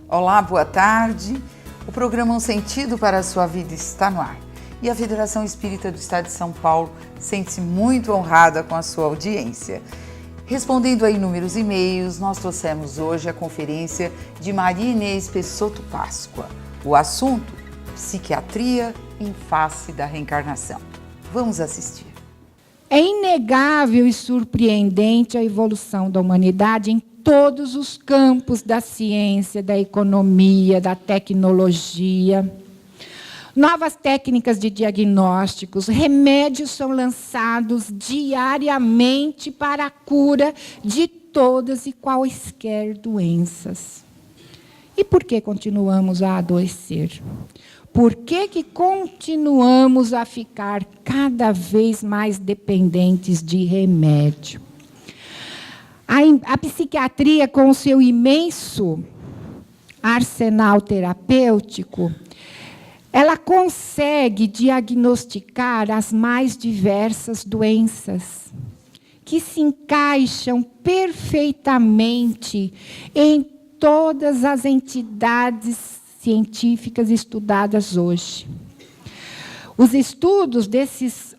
Olá, boa tarde. O programa Um Sentido para a Sua Vida está no ar. E a Federação Espírita do Estado de São Paulo sente-se muito honrada com a sua audiência. Respondendo a inúmeros e-mails, nós trouxemos hoje a conferência de Maria Inês Pessotto Páscoa. O assunto, psiquiatria em face da reencarnação. Vamos assistir. É inegável e surpreendente a evolução da humanidade em todos os campos da ciência, da economia, da tecnologia. Novas técnicas de diagnósticos, remédios são lançados diariamente para a cura de todas e quaisquer doenças. E por que continuamos a adoecer? Por que continuamos a ficar cada vez mais dependentes de remédio? A psiquiatria, com o seu imenso arsenal terapêutico, ela consegue diagnosticar as mais diversas doenças, que se encaixam perfeitamente em todas as entidades científicas estudadas hoje. Os estudos desses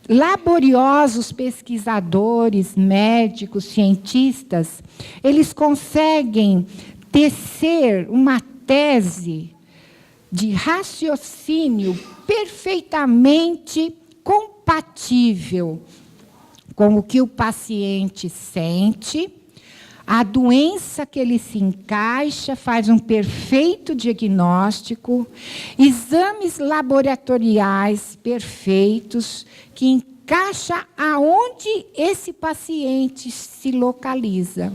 laboriosos pesquisadores, médicos, cientistas, eles conseguem tecer uma tese de raciocínio perfeitamente compatível com o que o paciente sente, a doença que ele se encaixa, faz um perfeito diagnóstico, exames laboratoriais perfeitos, que encaixa aonde esse paciente se localiza.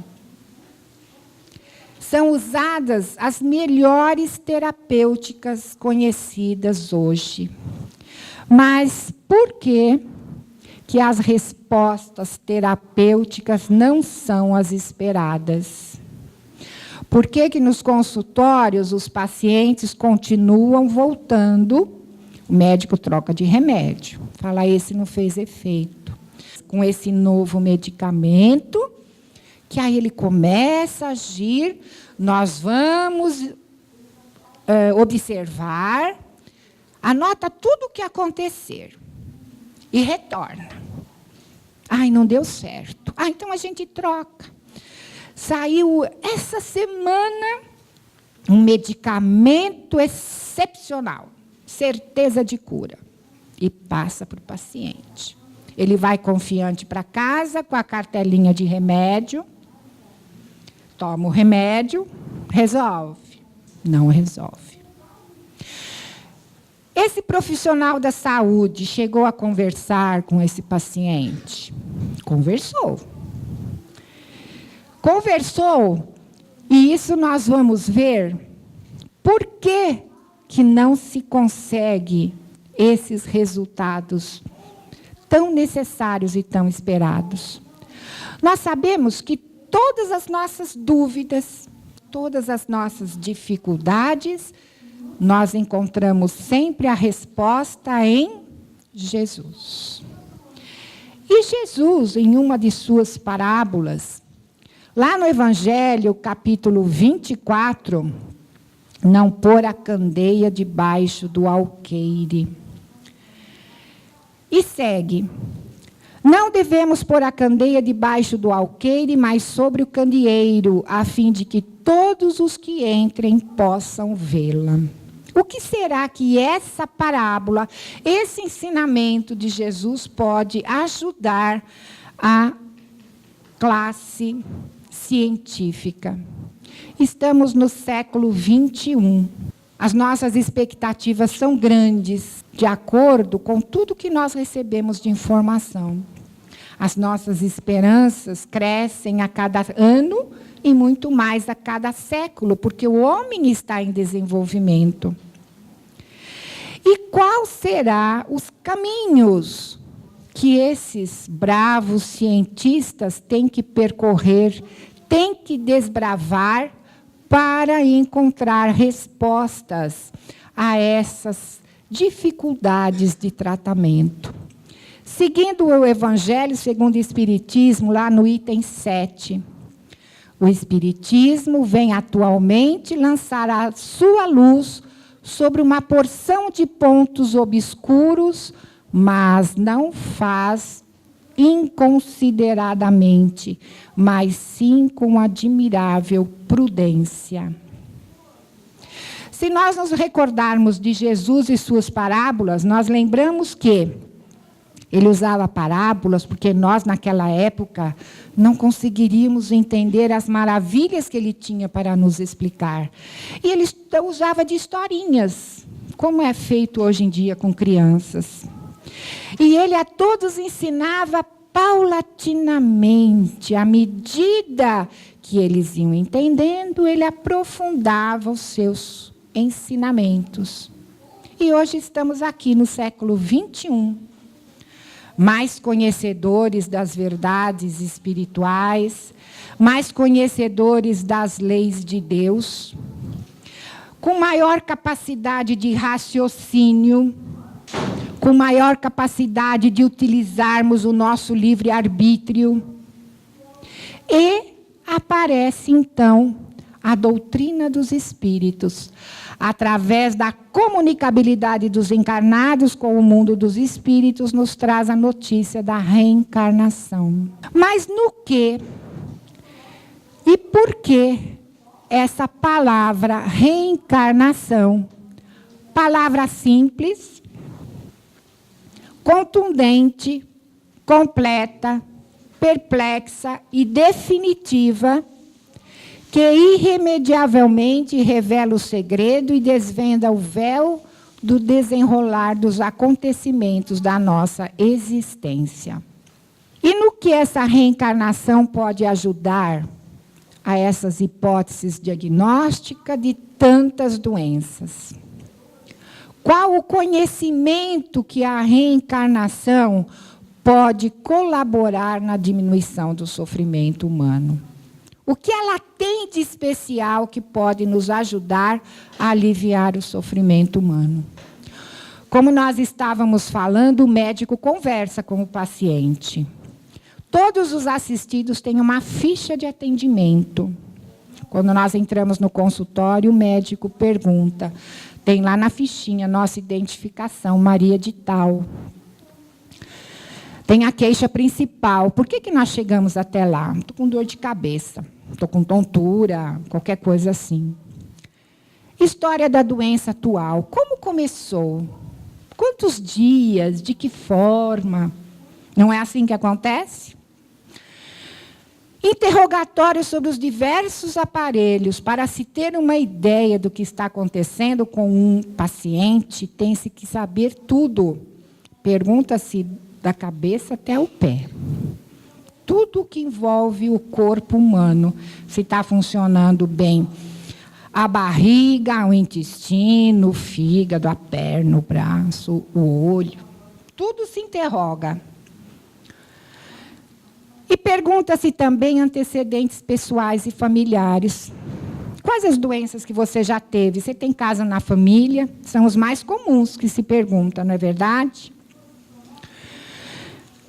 São usadas as melhores terapêuticas conhecidas hoje. Mas por que as respostas terapêuticas não são as esperadas? Por que nos consultórios os pacientes continuam voltando? O médico troca de remédio. Fala, esse não fez efeito. Com esse novo medicamento, que aí ele começa a agir, nós vamos observar, anota tudo o que acontecer e retorna. Ai, não deu certo. Ah, então a gente troca. Saiu essa semana um medicamento excepcional, certeza de cura, e passa para o paciente. Ele vai confiante para casa com a cartelinha de remédio, toma o remédio, resolve. Não resolve. Esse profissional da saúde chegou a conversar com esse paciente? Conversou. Conversou, e isso nós vamos ver por que não se consegue esses resultados tão necessários e tão esperados. Nós sabemos que todas as nossas dúvidas, todas as nossas dificuldades, nós encontramos sempre a resposta em Jesus. E Jesus, em uma de suas parábolas, lá no Evangelho, capítulo 24, não pôr a candeia debaixo do alqueire. E segue. Não devemos pôr a candeia debaixo do alqueire, mas sobre o candeeiro, a fim de que todos os que entrem possam vê-la. O que será que essa parábola, esse ensinamento de Jesus pode ajudar a classe científica? Estamos no século 21. As nossas expectativas são grandes, de acordo com tudo que nós recebemos de informação. As nossas esperanças crescem a cada ano e muito mais a cada século, porque o homem está em desenvolvimento. E quais serão os caminhos que esses bravos cientistas têm que percorrer, têm que desbravar para encontrar respostas a essas dificuldades de tratamento? Seguindo o Evangelho segundo o Espiritismo, lá no item 7, O Espiritismo vem atualmente lançar a sua luz sobre uma porção de pontos obscuros, mas não faz inconsideradamente, mas sim com admirável prudência. Se nós nos recordarmos de Jesus e suas parábolas, nós lembramos que ele usava parábolas porque nós, naquela época, não conseguiríamos entender as maravilhas que ele tinha para nos explicar. E ele usava de historinhas, como é feito hoje em dia com crianças. E ele a todos ensinava paulatinamente, à medida que eles iam entendendo, ele aprofundava os seus ensinamentos. E hoje estamos aqui no século XXI, mais conhecedores das verdades espirituais, mais conhecedores das leis de Deus, com maior capacidade de raciocínio, com maior capacidade de utilizarmos o nosso livre-arbítrio. E aparece, então, a doutrina dos espíritos, através da comunicabilidade dos encarnados com o mundo dos espíritos, nos traz a notícia da reencarnação. Mas no que e por que essa palavra reencarnação? Palavra simples, contundente, completa, perplexa e definitiva, que irremediavelmente revela o segredo e desvenda o véu do desenrolar dos acontecimentos da nossa existência. E no que essa reencarnação pode ajudar a essas hipóteses diagnósticas de tantas doenças? Qual o conhecimento que a reencarnação pode colaborar na diminuição do sofrimento humano? O que ela tem de especial que pode nos ajudar a aliviar o sofrimento humano? Como nós estávamos falando, o médico conversa com o paciente. Todos os assistidos têm uma ficha de atendimento. Quando nós entramos no consultório, o médico pergunta, tem lá na fichinha, nossa identificação, Maria de tal. Tem a queixa principal. Por que nós chegamos até lá? Estou com dor de cabeça, estou com tontura, qualquer coisa assim. História da doença atual. Como começou? Quantos dias? De que forma? Não é assim que acontece? Interrogatório sobre os diversos aparelhos. Para se ter uma ideia do que está acontecendo com um paciente, tem-se que saber tudo. Pergunta-se da cabeça até o pé. Tudo que envolve o corpo humano, se está funcionando bem. A barriga, o intestino, o fígado, a perna, o braço, o olho. Tudo se interroga. E pergunta-se também antecedentes pessoais e familiares. Quais as doenças que você já teve? Você tem casa na família? São os mais comuns que se perguntam, não é verdade?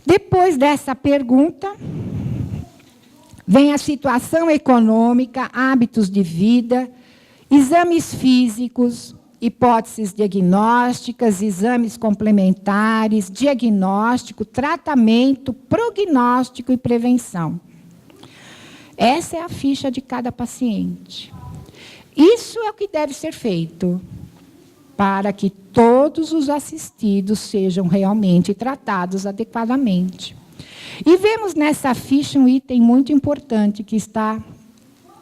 Depois dessa pergunta, vem a situação econômica, hábitos de vida, exames físicos, hipóteses diagnósticas, exames complementares, diagnóstico, tratamento, prognóstico e prevenção. Essa é a ficha de cada paciente. Isso é o que deve ser feito para que todos os assistidos sejam realmente tratados adequadamente. E vemos nessa ficha um item muito importante que está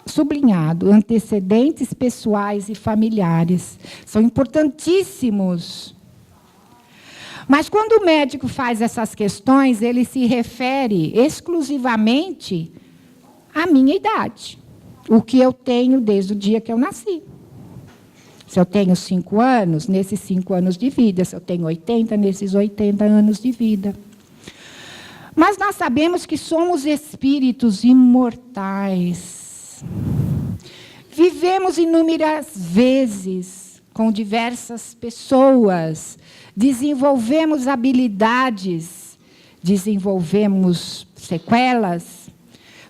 sublinhado, antecedentes pessoais e familiares. São importantíssimos. Mas quando o médico faz essas questões, ele se refere exclusivamente à minha idade. O que eu tenho desde o dia que eu nasci. Se eu tenho 5 anos, nesses 5 anos de vida. Se eu tenho 80, nesses 80 anos de vida. Mas nós sabemos que somos espíritos imortais. Vivemos inúmeras vezes com diversas pessoas. Desenvolvemos habilidades, desenvolvemos sequelas.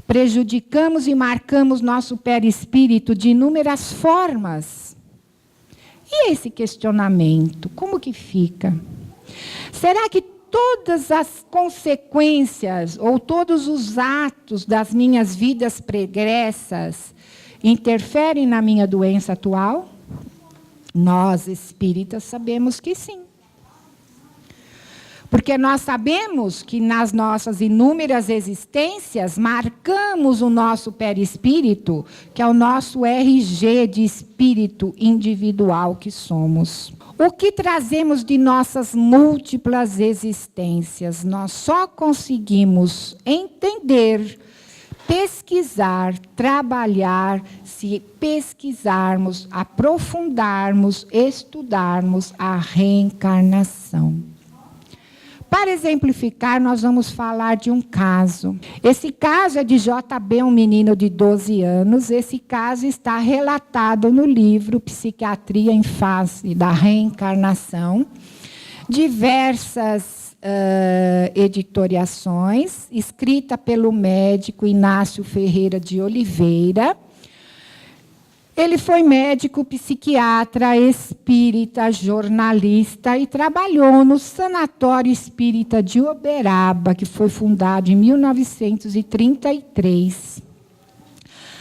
Prejudicamos e marcamos nosso perispírito de inúmeras formas. E esse questionamento, como que fica? Será que todas as consequências ou todos os atos das minhas vidas pregressas interferem na minha doença atual? Nós, espíritas, sabemos que sim. Porque nós sabemos que nas nossas inúmeras existências marcamos o nosso perispírito, que é o nosso RG de espírito individual que somos. O que trazemos de nossas múltiplas existências? Nós só conseguimos entender, pesquisar, trabalhar, se pesquisarmos, aprofundarmos, estudarmos a reencarnação. Para exemplificar, nós vamos falar de um caso. Esse caso é de JB, um menino de 12 anos. Esse caso está relatado no livro Psiquiatria em Face da Reencarnação. Diversas editoriações, escrita pelo médico Inácio Ferreira de Oliveira. Ele foi médico, psiquiatra, espírita, jornalista e trabalhou no Sanatório Espírita de Uberaba, que foi fundado em 1933.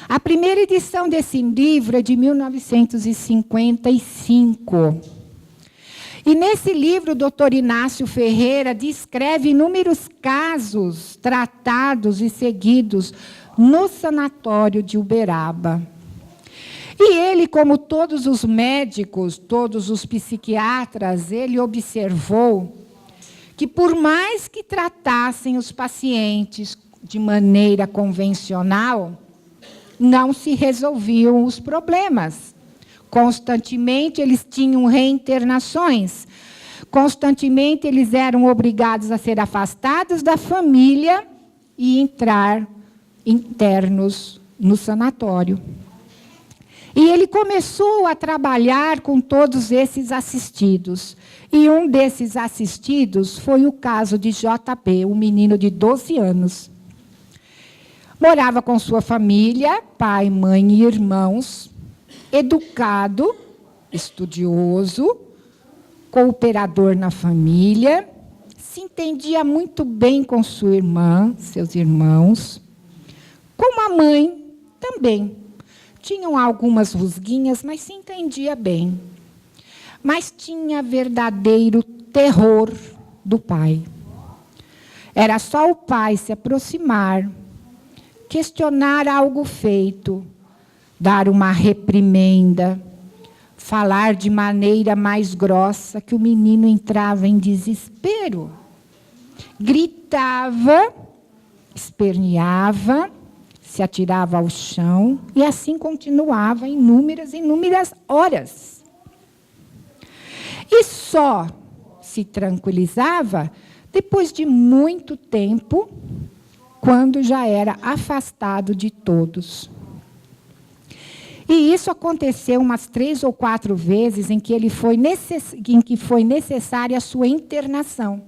A primeira edição desse livro é de 1955. E nesse livro, o doutor Inácio Ferreira descreve inúmeros casos tratados e seguidos no Sanatório de Uberaba. E ele, como todos os médicos, todos os psiquiatras, ele observou que, por mais que tratassem os pacientes de maneira convencional, não se resolviam os problemas. Constantemente, eles tinham reinternações. Constantemente, eles eram obrigados a ser afastados da família e entrar internos no sanatório. E ele começou a trabalhar com todos esses assistidos. E um desses assistidos foi o caso de JB, um menino de 12 anos. Morava com sua família, pai, mãe e irmãos, educado, estudioso, cooperador na família, se entendia muito bem com sua irmã, seus irmãos, com a mãe também. Tinham algumas rusguinhas, mas se entendia bem. Mas tinha verdadeiro terror do pai. Era só o pai se aproximar, questionar algo feito, dar uma reprimenda, falar de maneira mais grossa, que o menino entrava em desespero. Gritava, esperneava, se atirava ao chão, e assim continuava inúmeras horas. E só se tranquilizava depois de muito tempo, quando já era afastado de todos. E isso aconteceu umas 3 ou 4 vezes em que foi necessária a sua internação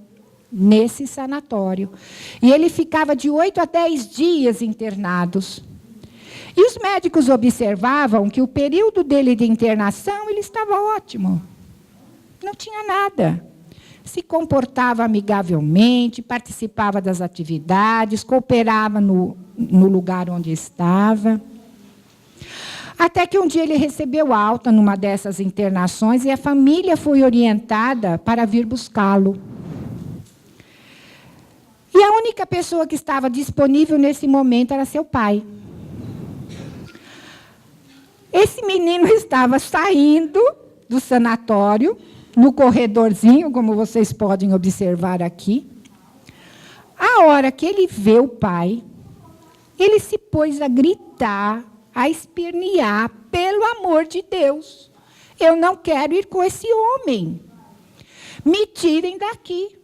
nesse sanatório. E ele ficava de 8 a 10 dias internados. E os médicos observavam que o período dele de internação, ele estava ótimo. Não tinha nada. Se comportava amigavelmente, participava das atividades, cooperava no lugar onde estava. Até que um dia ele recebeu alta numa dessas internações e a família foi orientada para vir buscá-lo. E a única pessoa que estava disponível nesse momento era seu pai. Esse menino estava saindo do sanatório, no corredorzinho, como vocês podem observar aqui. A hora que ele vê o pai, ele se pôs a gritar, a espernear, pelo amor de Deus. Eu não quero ir com esse homem. Me tirem daqui.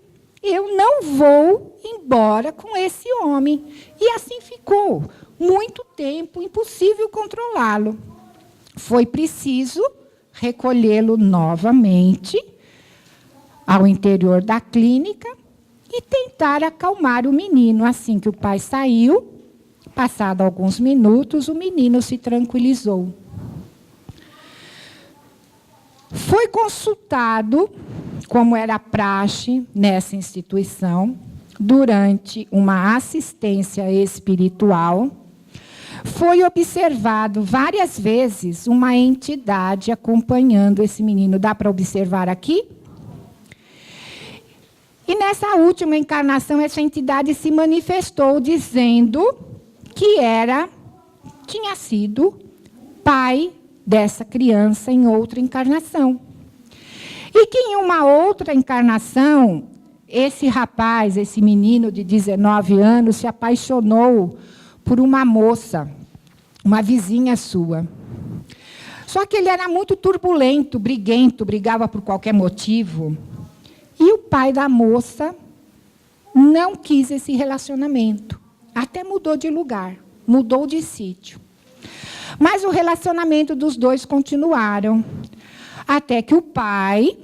Eu não vou embora com esse homem. E assim ficou. Muito tempo, impossível controlá-lo. Foi preciso recolhê-lo novamente ao interior da clínica e tentar acalmar o menino. Assim que o pai saiu, Passado alguns minutos, o menino se tranquilizou. Foi consultado, como era praxe nessa instituição, durante uma assistência espiritual. Foi observado várias vezes uma entidade acompanhando esse menino. Dá para observar aqui? E nessa última encarnação, essa entidade se manifestou dizendo que tinha sido pai dessa criança em outra encarnação. E que em uma outra encarnação, esse rapaz, esse menino de 19 anos, se apaixonou por uma moça, uma vizinha sua. Só que ele era muito turbulento, briguento, brigava por qualquer motivo. E o pai da moça não quis esse relacionamento. Até mudou de lugar, mudou de sítio. Mas o relacionamento dos dois continuaram. Até que o pai,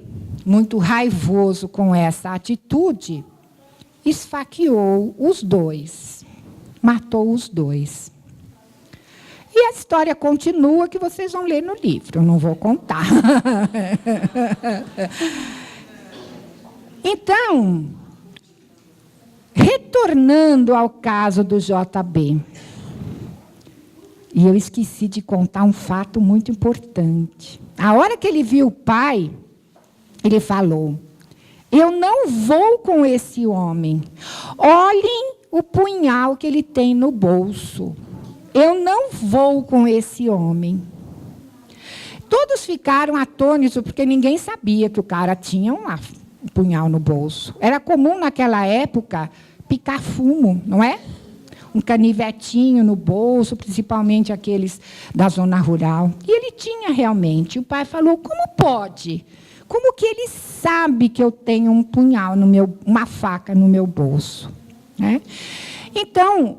muito raivoso com essa atitude, esfaqueou os dois. Matou os dois. E a história continua, que vocês vão ler no livro, eu não vou contar. Então, retornando ao caso do JB, e eu esqueci de contar um fato muito importante. A hora que ele viu o pai, ele falou: eu não vou com esse homem. Olhem o punhal que ele tem no bolso. Eu não vou com esse homem. Todos ficaram atônitos, porque ninguém sabia que o cara tinha um punhal no bolso. Era comum naquela época picar fumo, não é? Um canivetinho no bolso, principalmente aqueles da zona rural. E ele tinha realmente. O pai falou: como pode? Como que ele sabe que eu tenho um punhal, uma faca no meu bolso? Né? Então,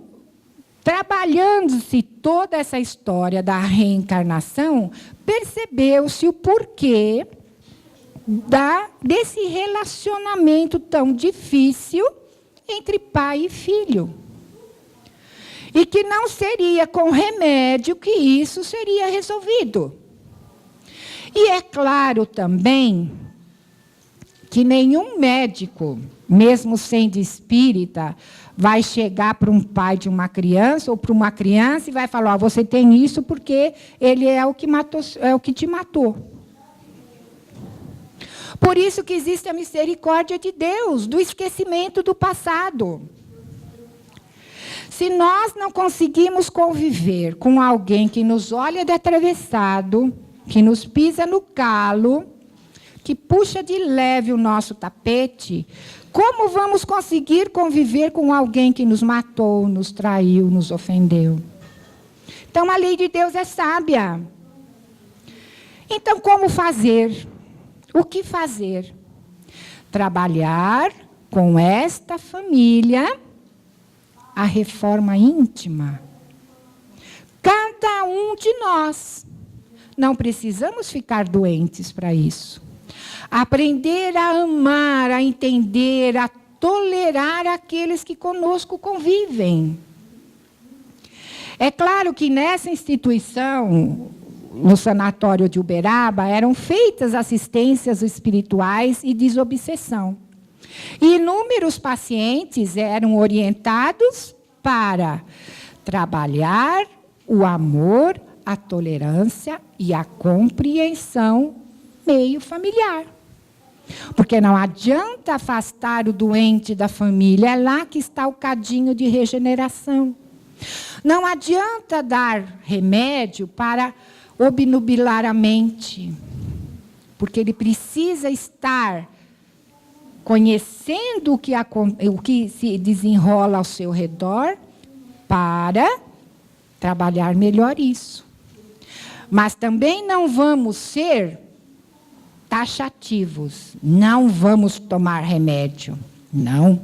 trabalhando-se toda essa história da reencarnação, percebeu-se o porquê desse relacionamento tão difícil entre pai e filho. E que não seria com remédio que isso seria resolvido. E é claro também que nenhum médico, mesmo sendo espírita, vai chegar para um pai de uma criança ou para uma criança e vai falar: você tem isso porque ele é o que matou, é o que te matou. Por isso que existe a misericórdia de Deus, do esquecimento do passado. Se nós não conseguimos conviver com alguém que nos olha de atravessado, que nos pisa no calo, que puxa de leve o nosso tapete, como vamos conseguir conviver com alguém que nos matou, nos traiu, nos ofendeu? Então, a lei de Deus é sábia. Então, como fazer? O que fazer? Trabalhar com esta família a reforma íntima. Cada um de nós. Não precisamos ficar doentes para isso. Aprender a amar, a entender, a tolerar aqueles que conosco convivem. É claro que nessa instituição, no sanatório de Uberaba, eram feitas assistências espirituais e desobsessão. E inúmeros pacientes eram orientados para trabalhar o amor, a tolerância e a compreensão meio familiar. Porque não adianta afastar o doente da família, é lá que está o cadinho de regeneração. Não adianta dar remédio para obnubilar a mente, porque ele precisa estar conhecendo o que se desenrola ao seu redor para trabalhar melhor isso. Mas também não vamos ser taxativos, não vamos tomar remédio, não.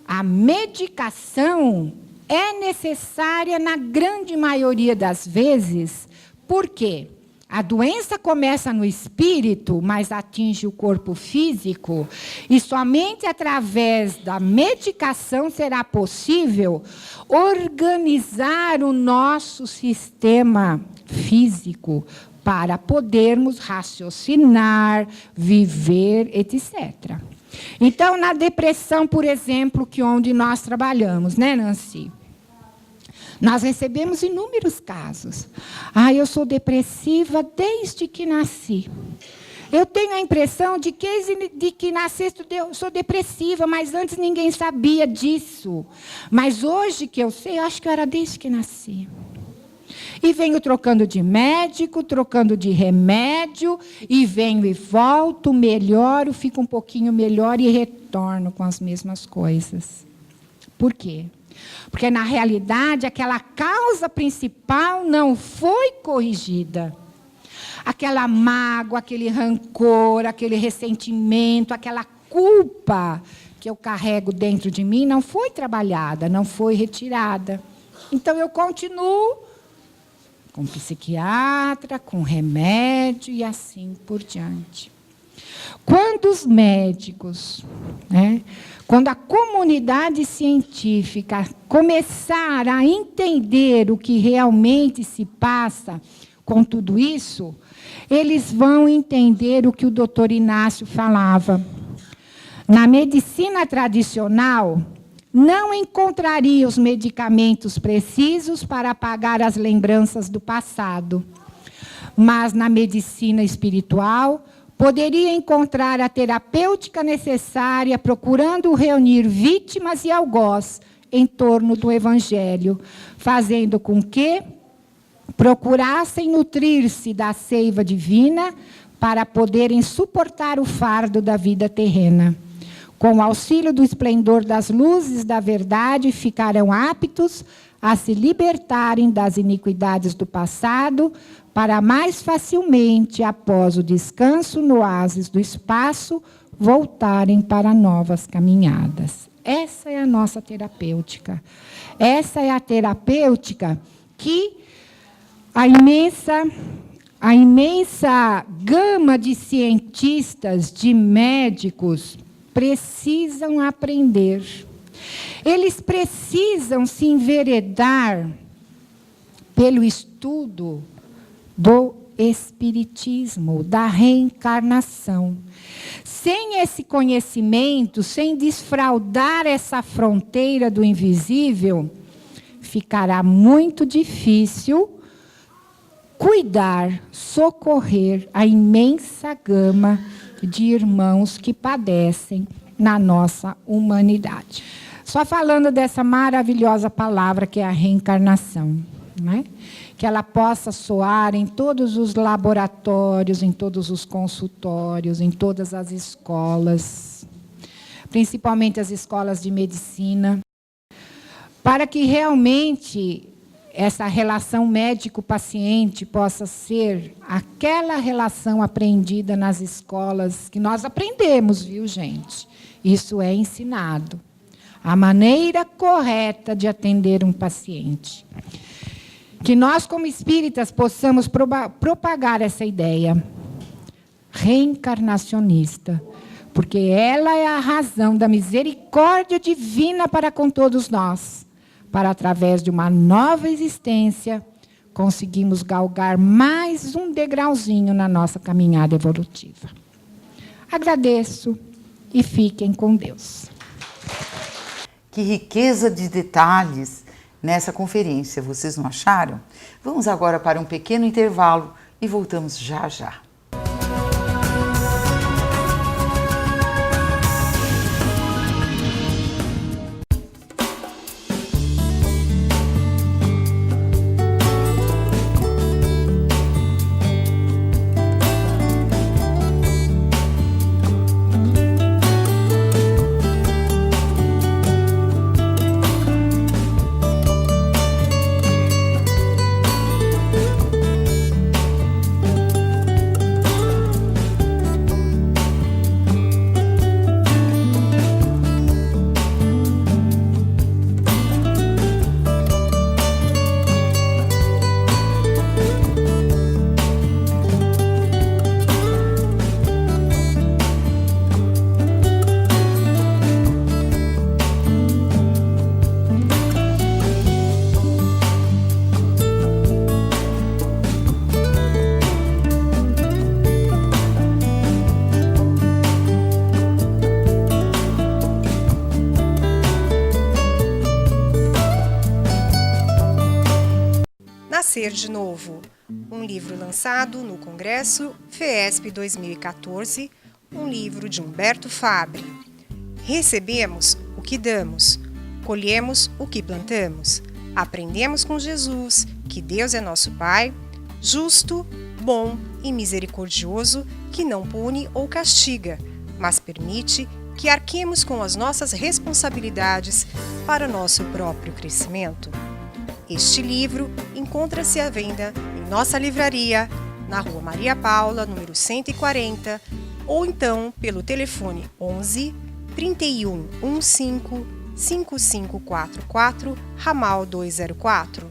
A medicação é necessária na grande maioria das vezes, porque A doença começa no espírito, mas atinge o corpo físico, e somente através da medicação será possível organizar o nosso sistema físico para podermos raciocinar, viver, etc. Então, na depressão, por exemplo, que onde nós trabalhamos, né, Nancy? Nós recebemos inúmeros casos. Eu sou depressiva desde que nasci. Eu tenho a impressão de que nasci, eu sou depressiva, mas antes ninguém sabia disso. Mas hoje que eu sei, eu acho que eu era desde que nasci. E venho trocando de médico, trocando de remédio, e venho e volto, melhoro, fico um pouquinho melhor e retorno com as mesmas coisas. Por quê? Porque, na realidade, aquela causa principal não foi corrigida. Aquela mágoa, aquele rancor, aquele ressentimento, aquela culpa que eu carrego dentro de mim não foi trabalhada, não foi retirada. Então, eu continuo com psiquiatra, com remédio e assim por diante. Quando os médicos, quando a comunidade científica começar a entender o que realmente se passa com tudo isso, eles vão entender o que o doutor Inácio falava. Na medicina tradicional, não encontraria os medicamentos precisos para apagar as lembranças do passado. Mas na medicina espiritual, poderia encontrar a terapêutica necessária, procurando reunir vítimas e algoz em torno do Evangelho, fazendo com que procurassem nutrir-se da seiva divina para poderem suportar o fardo da vida terrena. Com o auxílio do esplendor das luzes da verdade, ficarão aptos a se libertarem das iniquidades do passado, para mais facilmente, após o descanso no oásis do espaço, voltarem para novas caminhadas. Essa é a nossa terapêutica. Essa é a terapêutica que a imensa gama de cientistas, de médicos, precisam aprender. Eles precisam se enveredar pelo estudo do espiritismo, da reencarnação. Sem esse conhecimento, sem desfraldar essa fronteira do invisível, ficará muito difícil cuidar, socorrer a imensa gama de irmãos que padecem na nossa humanidade. Só falando dessa maravilhosa palavra que é a reencarnação, né? Que ela possa soar em todos os laboratórios, em todos os consultórios, em todas as escolas, principalmente as escolas de medicina, para que realmente essa relação médico-paciente possa ser aquela relação aprendida nas escolas, que nós aprendemos, viu, gente? Isso é ensinado. A maneira correta de atender um paciente. Que nós, como espíritas, possamos propagar essa ideia reencarnacionista, porque ela é a razão da misericórdia divina para com todos nós, para, através de uma nova existência, conseguimos galgar mais um degrauzinho na nossa caminhada evolutiva. Agradeço e fiquem com Deus. Que riqueza de detalhes nessa conferência, vocês não acharam? Vamos agora para um pequeno intervalo e voltamos já já. Nascer de Novo, um livro lançado no Congresso FEESP 2014, um livro de Humberto Fabbri. Recebemos o que damos, colhemos o que plantamos. Aprendemos com Jesus que Deus é nosso Pai, justo, bom e misericordioso, que não pune ou castiga, mas permite que arquemos com as nossas responsabilidades para nosso próprio crescimento. Este livro encontra-se à venda em nossa livraria, na Rua Maria Paula, número 140, ou então pelo telefone 11 31 15 5544, ramal 204.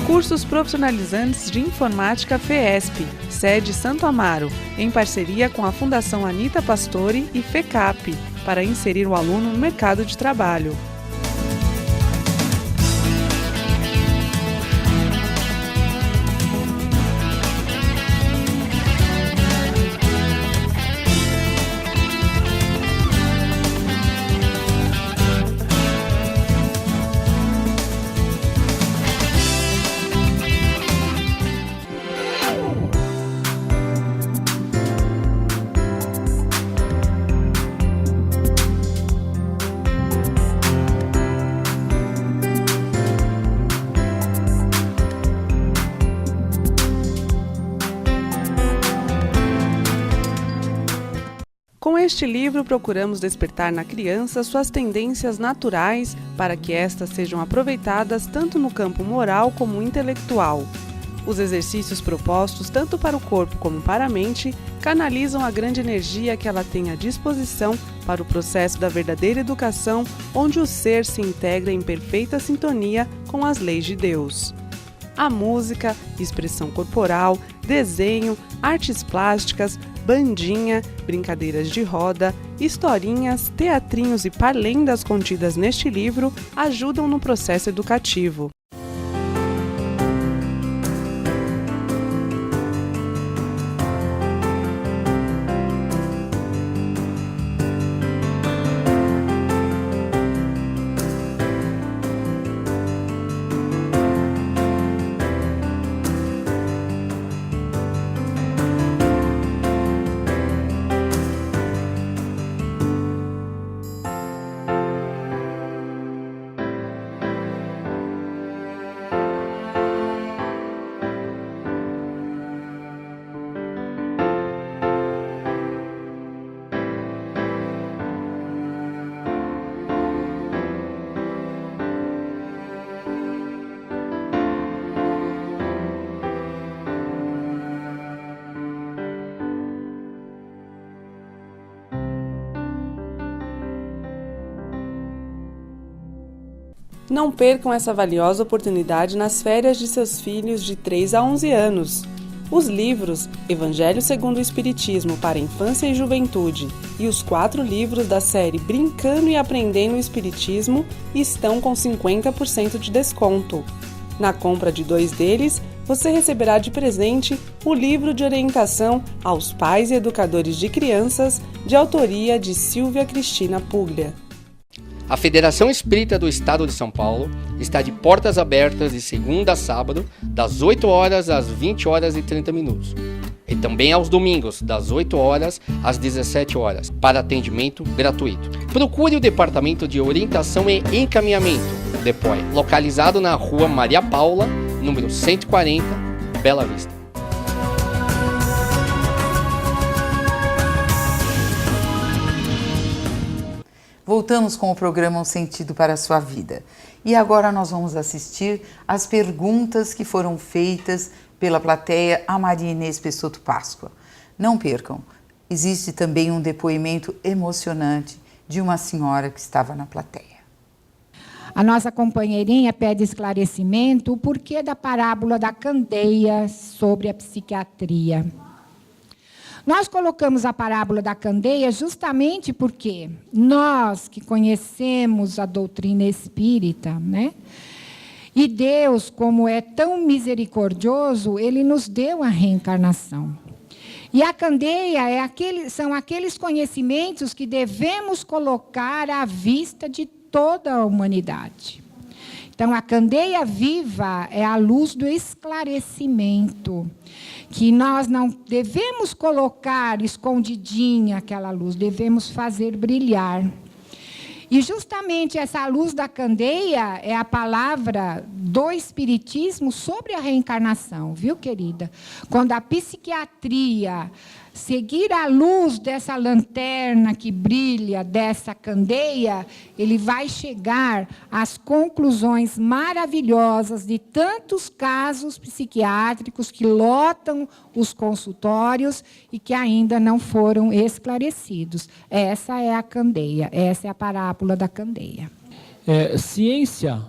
Cursos profissionalizantes de informática FEESP, sede Santo Amaro, em parceria com a Fundação Anita Pastore e FECAP, para inserir o aluno no mercado de trabalho. Com este livro, procuramos despertar na criança suas tendências naturais para que estas sejam aproveitadas tanto no campo moral como intelectual. Os exercícios propostos, tanto para o corpo como para a mente, canalizam a grande energia que ela tem à disposição para o processo da verdadeira educação, onde o ser se integra em perfeita sintonia com as leis de Deus. A música, expressão corporal, desenho, artes plásticas, bandinha, brincadeiras de roda, historinhas, teatrinhos e parlendas contidas neste livro ajudam no processo educativo. Não percam essa valiosa oportunidade nas férias de seus filhos de 3 a 11 anos. Os livros Evangelho segundo o Espiritismo para Infância e Juventude e os 4 livros da série Brincando e Aprendendo o Espiritismo estão com 50% de desconto. Na compra de 2 deles, você receberá de presente o livro de orientação aos pais e educadores de crianças, de autoria de Silvia Cristina Puglia. A Federação Espírita do Estado de São Paulo está de portas abertas de segunda a sábado, das 8 horas às 20 horas e 30 minutos. E também aos domingos, das 8 horas às 17 horas, para atendimento gratuito. Procure o Departamento de Orientação e Encaminhamento, DEPOE, localizado na Rua Maria Paula, número 140, Bela Vista. Voltamos com o programa Um Sentido para a Sua Vida. E agora nós vamos assistir às perguntas que foram feitas pela plateia a Maria Inês Pessotto Páscoa. Não percam, existe também um depoimento emocionante de uma senhora que estava na plateia. A nossa companheirinha pede esclarecimento o porquê da parábola da candeia sobre a psiquiatria. Nós colocamos a parábola da candeia justamente porque nós que conhecemos a doutrina espírita, né? E Deus, como é tão misericordioso, Ele nos deu a reencarnação. E a candeia são aqueles conhecimentos que devemos colocar à vista de toda a humanidade. Então, a candeia viva é a luz do esclarecimento, que nós não devemos colocar escondidinha aquela luz, devemos fazer brilhar. E justamente essa luz da candeia é a palavra do Espiritismo sobre a reencarnação, viu, querida? Quando a psiquiatria seguir a luz dessa lanterna que brilha, dessa candeia, ele vai chegar às conclusões maravilhosas de tantos casos psiquiátricos que lotam os consultórios e que ainda não foram esclarecidos. Essa é a candeia, essa é a parábola da candeia. Ciência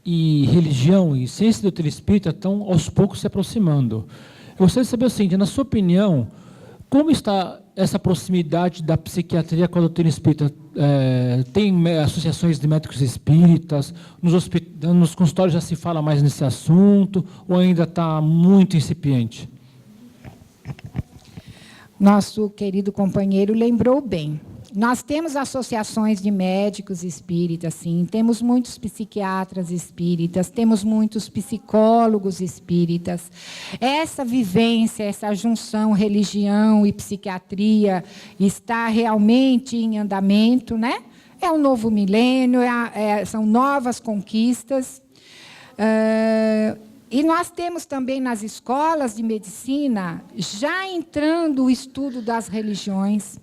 e religião, e ciência e doutrina espírita estão aos poucos se aproximando. Eu gostaria de saber o seguinte, na sua opinião, como está essa proximidade da psiquiatria com a doutrina espírita? Tem associações de médicos espíritas? Nos consultórios já se fala mais nesse assunto? Ou ainda está muito incipiente? Nosso querido companheiro lembrou bem. Nós temos associações de médicos espíritas, sim, temos muitos psiquiatras espíritas, temos muitos psicólogos espíritas. Essa vivência, essa junção religião e psiquiatria está realmente em andamento, né? É um novo milênio, são novas conquistas. E nós temos também nas escolas de medicina, já entrando o estudo das religiões,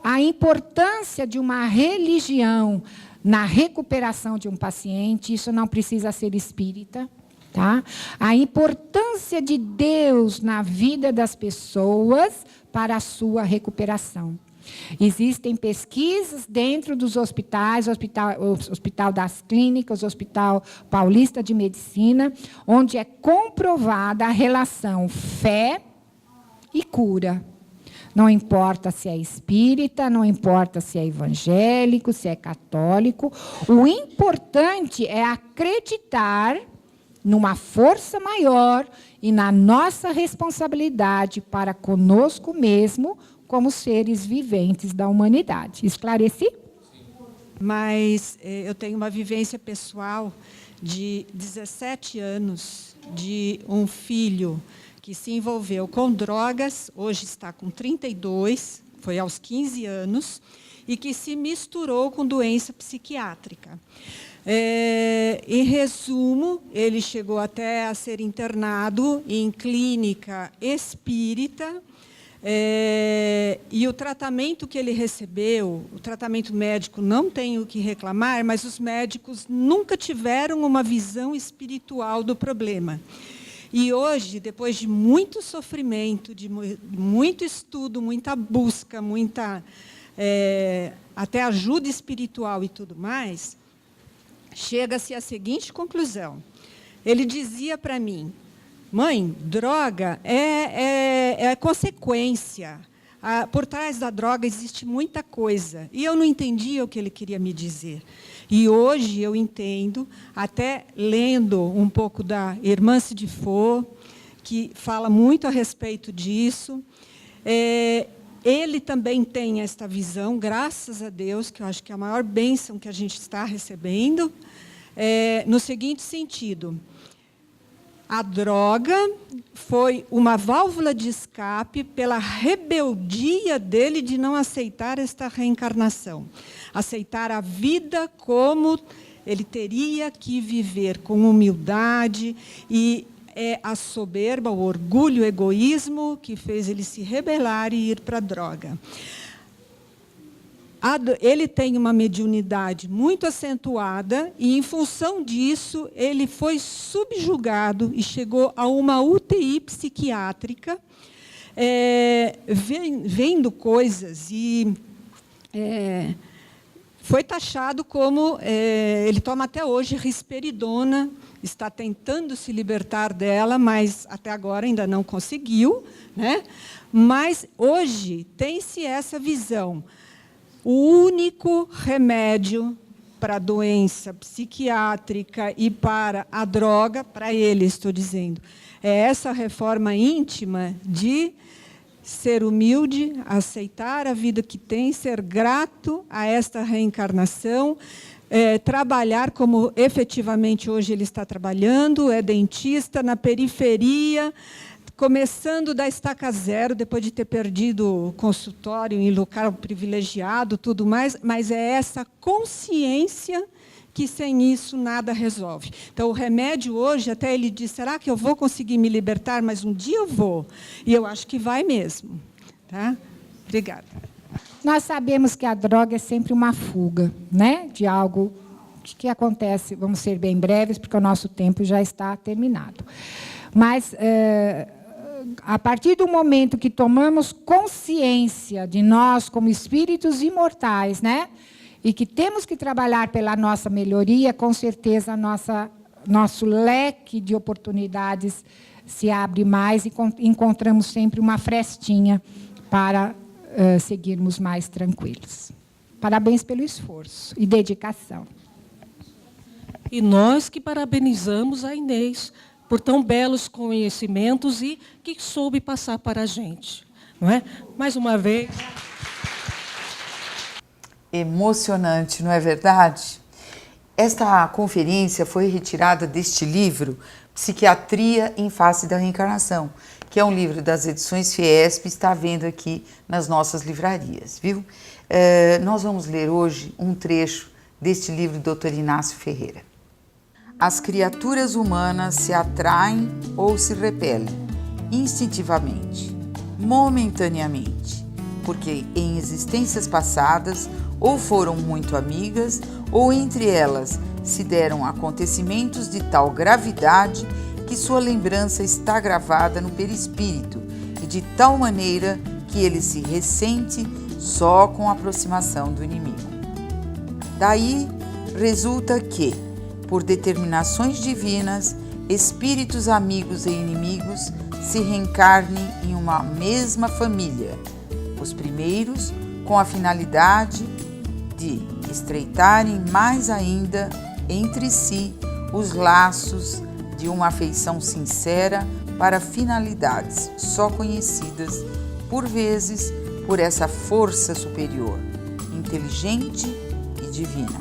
a importância de uma religião na recuperação de um paciente, isso não precisa ser espírita, tá? A importância de Deus na vida das pessoas para a sua recuperação. Existem pesquisas dentro dos hospitais, Hospital das Clínicas, Hospital Paulista de Medicina, onde é comprovada a relação fé e cura. Não importa se é espírita, não importa se é evangélico, se é católico. O importante é acreditar numa força maior e na nossa responsabilidade para conosco mesmo, como seres viventes da humanidade. Esclareci? Mas eu tenho uma vivência pessoal de 17 anos, de um filho que se envolveu com drogas, hoje está com 32, foi aos 15 anos, e que se misturou com doença psiquiátrica. Em resumo, ele chegou até a ser internado em clínica espírita, e o tratamento que ele recebeu, o tratamento médico, não tenho o que reclamar, mas os médicos nunca tiveram uma visão espiritual do problema. E hoje, depois de muito sofrimento, de muito estudo, muita busca, muita até ajuda espiritual e tudo mais, chega-se à seguinte conclusão. Ele dizia para mim: mãe, droga é consequência. Por trás da droga existe muita coisa. E eu não entendia o que ele queria me dizer. E hoje eu entendo, até lendo um pouco da Irmã Cidifo, que fala muito a respeito disso. Ele também tem esta visão, graças a Deus, que eu acho que é a maior bênção que a gente está recebendo, no seguinte sentido: a droga foi uma válvula de escape pela rebeldia dele de não aceitar esta reencarnação. Aceitar a vida como ele teria que viver, com humildade, e a soberba, o orgulho, o egoísmo que fez ele se rebelar e ir para a droga. ele tem uma mediunidade muito acentuada e, em função disso, ele foi subjugado e chegou a uma UTI psiquiátrica, vendo coisas e foi taxado como... ele toma até hoje risperidona, está tentando se libertar dela, mas até agora ainda não conseguiu, né? Mas hoje tem-se essa visão. O único remédio para a doença psiquiátrica e para a droga, para ele, estou dizendo, é essa reforma íntima de ser humilde, aceitar a vida que tem, ser grato a esta reencarnação, trabalhar como efetivamente hoje ele está trabalhando, é dentista na periferia, começando da estaca zero, depois de ter perdido o consultório em local privilegiado, tudo mais, mas é essa consciência que sem isso nada resolve. Então, o remédio hoje, até ele diz, será que eu vou conseguir me libertar? Mas um dia eu vou. E eu acho que vai mesmo. Tá? Obrigada. Nós sabemos que a droga é sempre uma fuga, né, de algo que acontece. Vamos ser bem breves, porque o nosso tempo já está terminado. Mas... a partir do momento que tomamos consciência de nós como espíritos imortais, né? E que temos que trabalhar pela nossa melhoria, com certeza nosso leque de oportunidades se abre mais e encontramos sempre uma frestinha para seguirmos mais tranquilos. Parabéns pelo esforço e dedicação. E nós que parabenizamos a Inês por tão belos conhecimentos e que soube passar para a gente. Não é? Mais uma vez... Emocionante, não é verdade? Esta conferência foi retirada deste livro, Psiquiatria em Face da Reencarnação, que é um livro das edições Fiesp, está vendo aqui nas nossas livrarias, viu? Nós vamos ler hoje um trecho deste livro do Dr. Inácio Ferreira. As criaturas humanas se atraem ou se repelem, instintivamente, momentaneamente, porque em existências passadas ou foram muito amigas, ou entre elas se deram acontecimentos de tal gravidade que sua lembrança está gravada no perispírito e de tal maneira que ele se ressente só com a aproximação do inimigo. Daí resulta que, por determinações divinas, espíritos amigos e inimigos se reencarnem em uma mesma família. Os primeiros, com a finalidade de estreitarem mais ainda entre si os laços de uma afeição sincera para finalidades só conhecidas, por vezes, por essa força superior, inteligente e divina.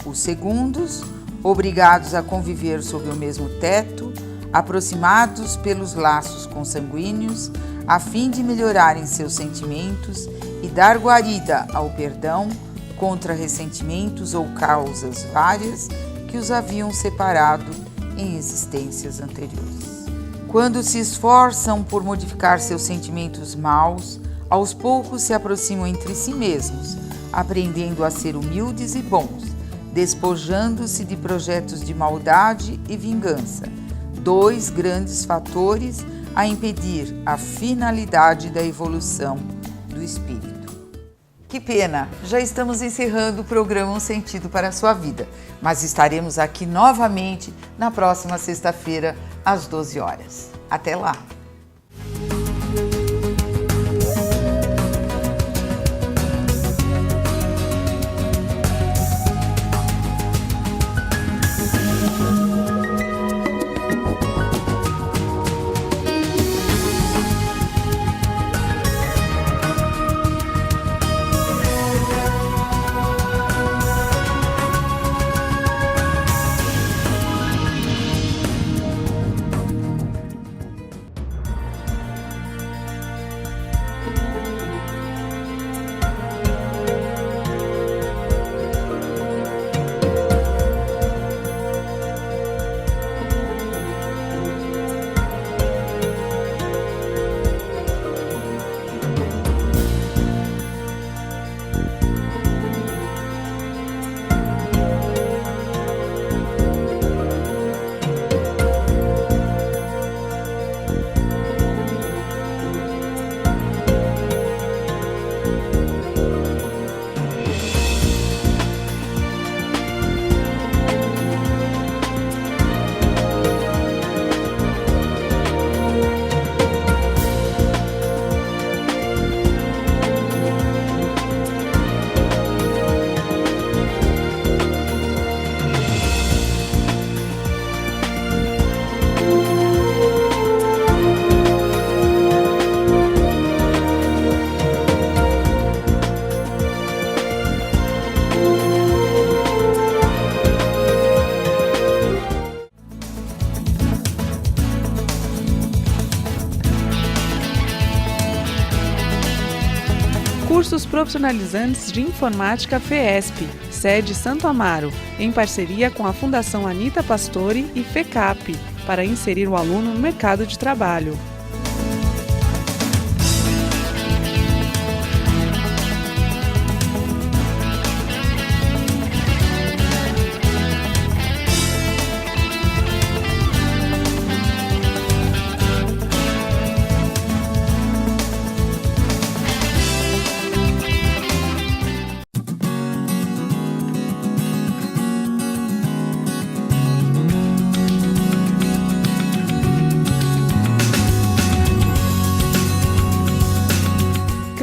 Os segundos, obrigados a conviver sob o mesmo teto, aproximados pelos laços consanguíneos, a fim de melhorarem seus sentimentos e dar guarida ao perdão contra ressentimentos ou causas várias que os haviam separado em existências anteriores. Quando se esforçam por modificar seus sentimentos maus, aos poucos se aproximam entre si mesmos, aprendendo a ser humildes e bons, despojando-se de projetos de maldade e vingança, dois grandes fatores a impedir a finalidade da evolução do espírito. Que pena, já estamos encerrando o programa Um Sentido para a Sua Vida, mas estaremos aqui novamente na próxima sexta-feira, às 12 horas. Até lá! Cursos profissionalizantes de informática FEESP, sede Santo Amaro, em parceria com a Fundação Anita Pastore e FECAP, para inserir o aluno no mercado de trabalho.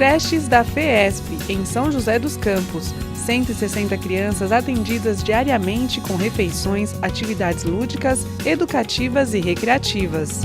Creches da FEESP, em São José dos Campos. 160 crianças atendidas diariamente com refeições, atividades lúdicas, educativas e recreativas.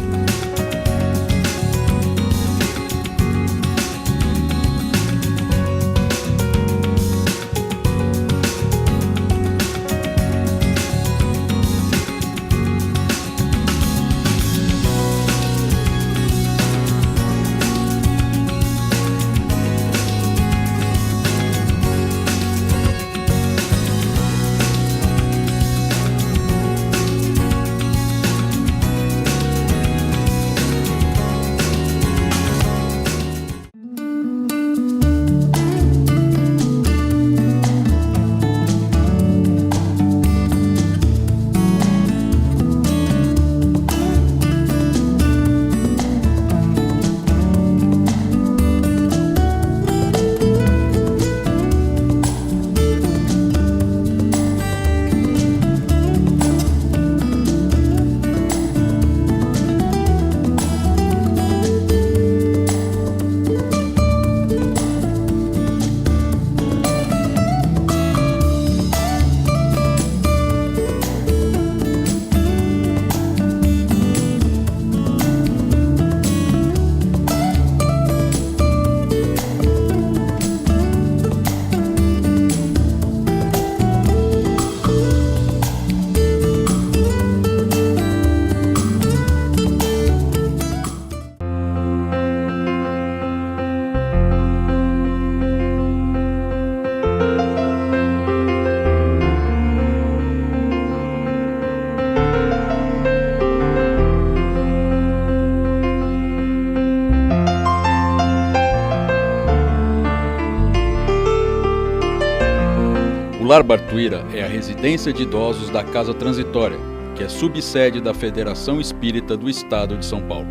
O Lar Bartuíra é a residência de idosos da Casa Transitória, que é subsede da Federação Espírita do Estado de São Paulo.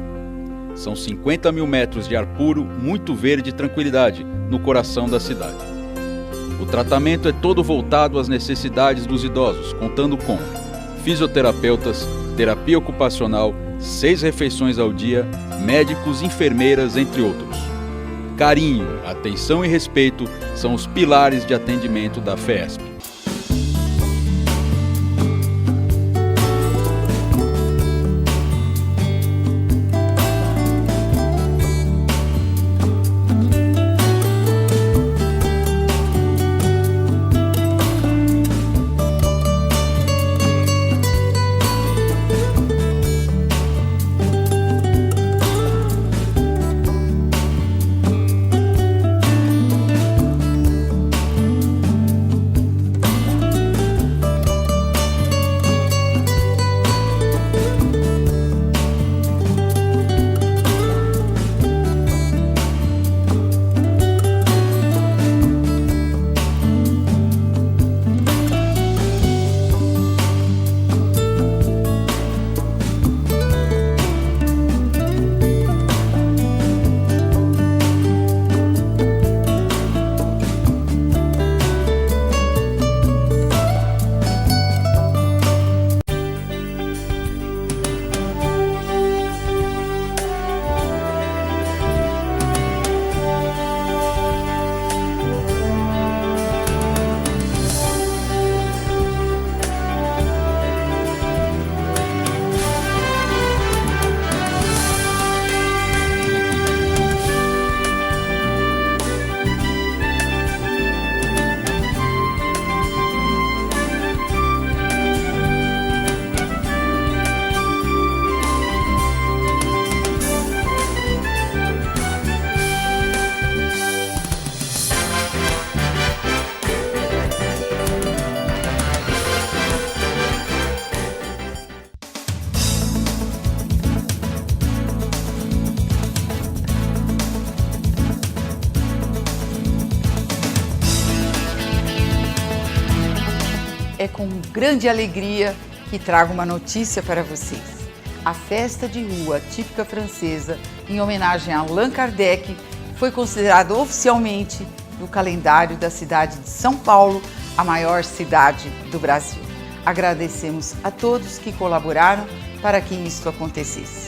São 50 mil metros de ar puro, muito verde e tranquilidade no coração da cidade. O tratamento é todo voltado às necessidades dos idosos, contando com fisioterapeutas, terapia ocupacional, 6 refeições ao dia, médicos, enfermeiras, entre outros. Carinho, atenção e respeito são os pilares de atendimento da FEESP. é com grande alegria que trago uma notícia para vocês. A festa de rua típica francesa, em homenagem a Allan Kardec, foi considerada oficialmente no calendário da cidade de São Paulo a maior cidade do Brasil. Agradecemos a todos que colaboraram para que isto acontecesse.